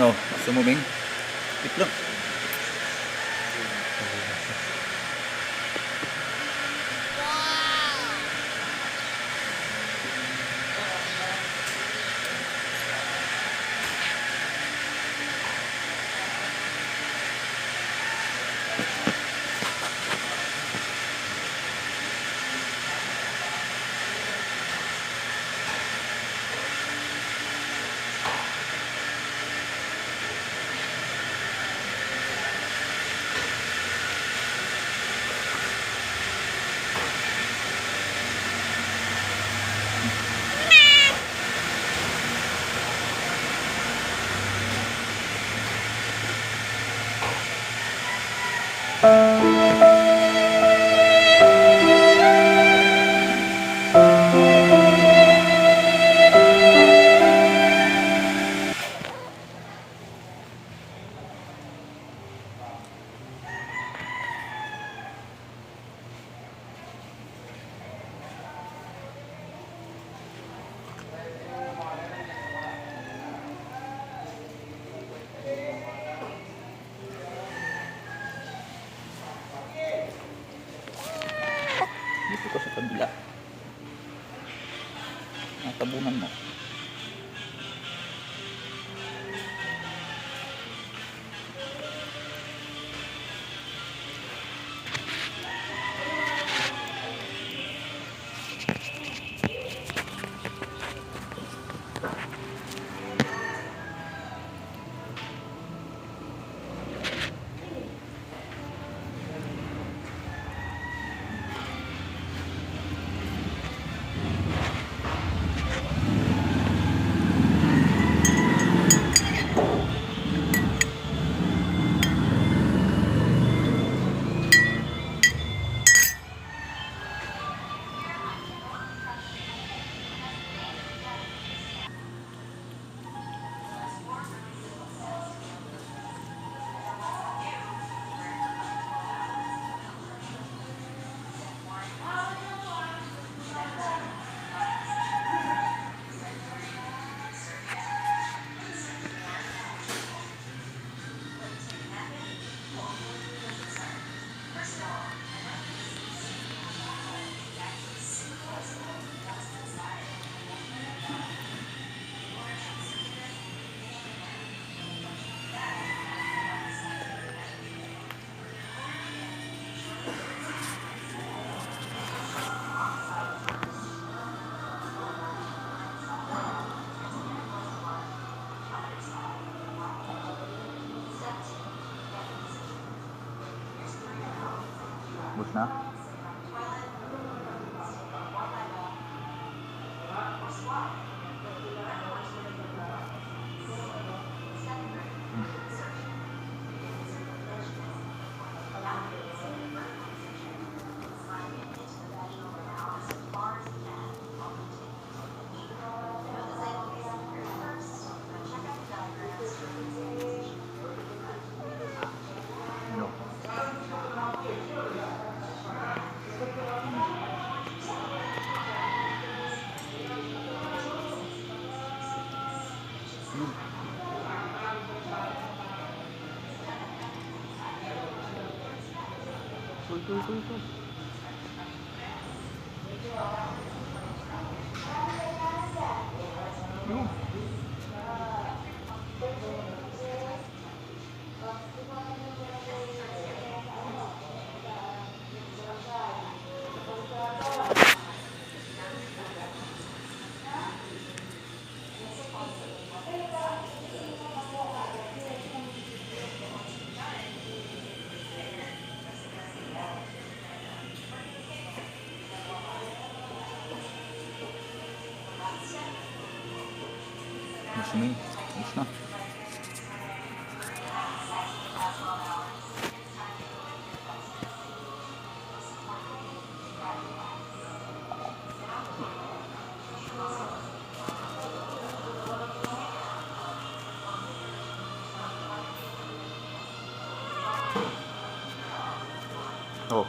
Oh, sumuming. Itlog. Dito ko sa kabila. Natabunan mo. Bus na. Tul. Bus na. Oh.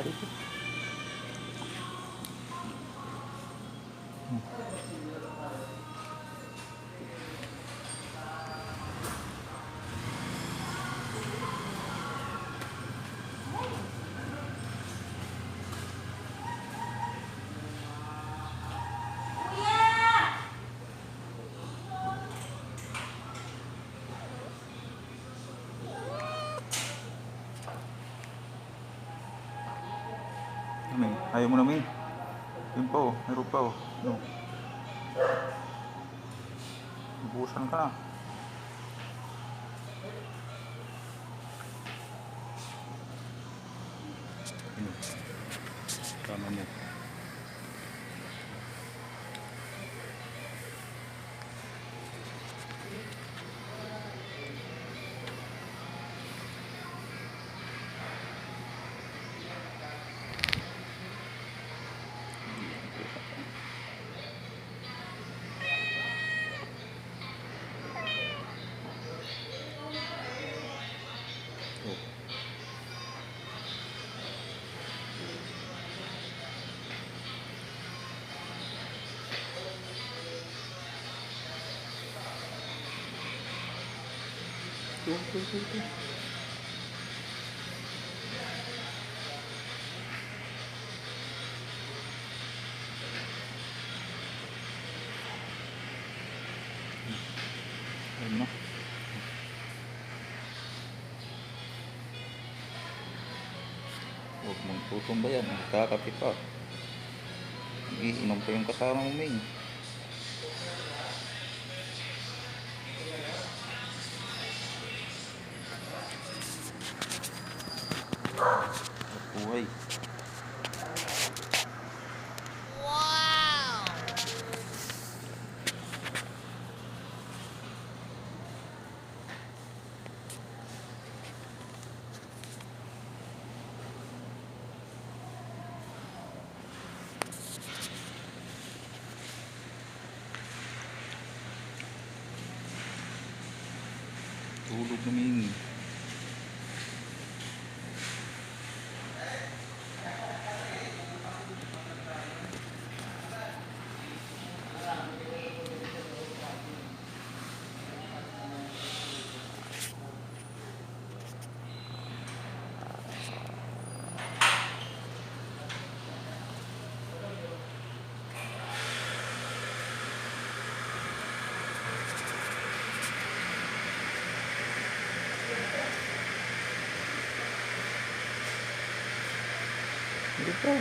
ka dito. Ming, ayaw mo na, Ming. Yun pa oh, meron pa oh. No. Bubusan ka na. Tama mo. Tuh. Ayun na. Huwag mong tutumbayan, magkakape pa. Iinom pa yung kasama mo, Ming. Buhay. Wow! Tulog na, Ming. Meron pa.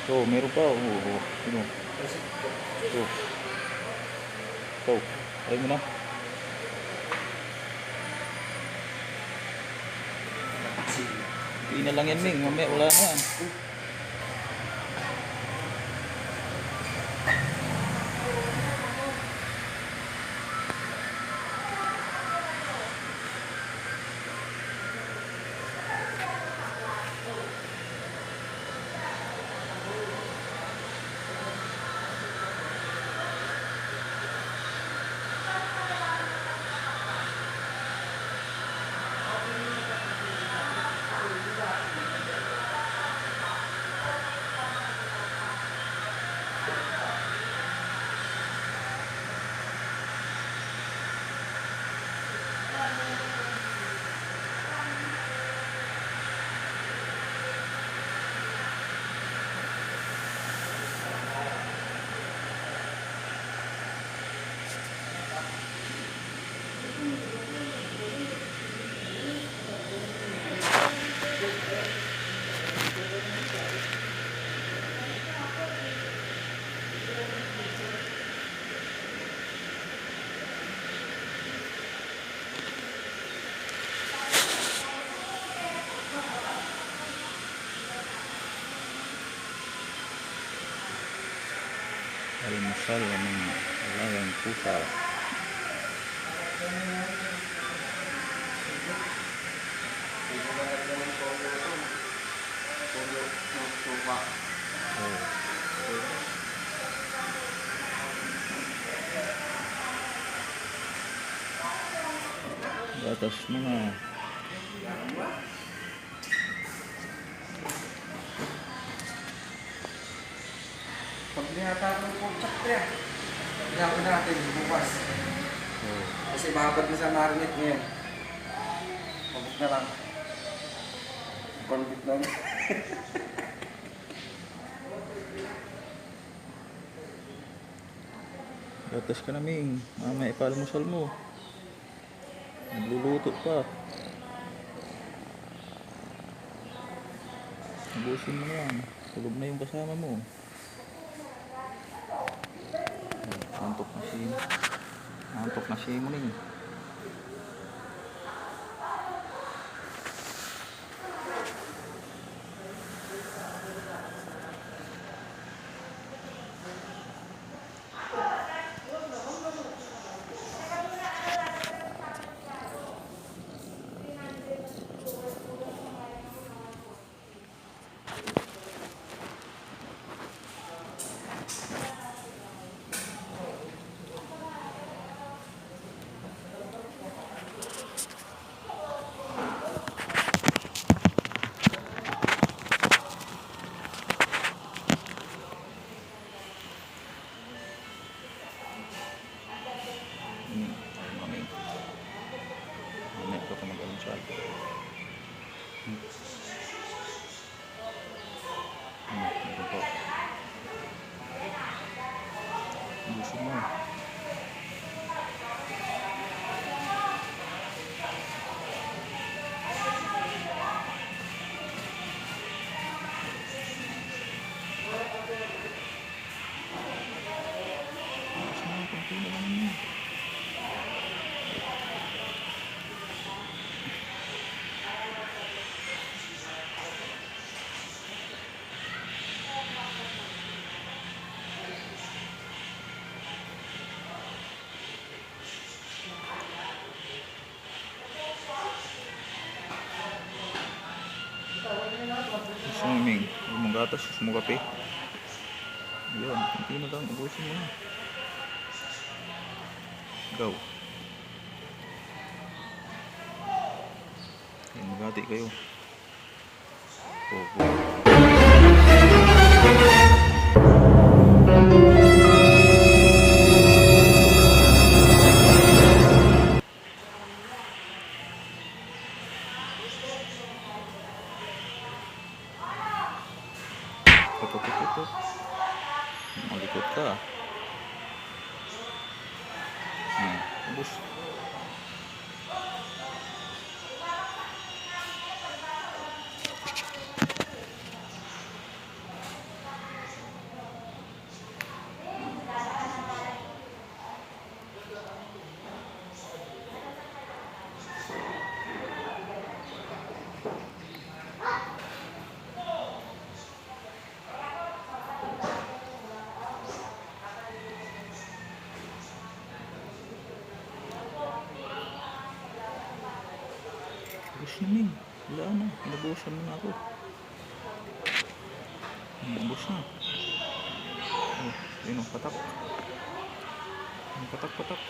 Oh, meron pa. Oh. Ano? Oh. Oh, ayaw mo na. Hindi na lang yan, Ming. Mamaya wala na yan. Almusal ng alagang pusa. Oh. Gatas mo na. Pag tinatapon po, tsak pre. Tinapon natin bukas. Oh. Kasi babad na sa marinate ngayon. Pabuk na lang. Convict lang. Gatas ka na, Ming. Mamaya ipalmusal mo. Nagluluto pa. Ubusin mo na yan. Tulog na yung kasama mo. Antok na si... Antok na si Muning. Maming. Mamaya ko ka mag-almusal. Meron po. Ubusin mo. Ubusin mo. Kunti na lang yun. Gusto mo, Ming? Huwag mong gatas, gusto mo kape? Ayan, kunti na lang. Ubusin mo na. Go. Ayan, magati kayo. Go. Tututututuk. Malikot ka. Ubus. Ubus na, Ming. Wala na. Inabusan mo na ako. Ubus na. Oh, yun o, patak. Patak.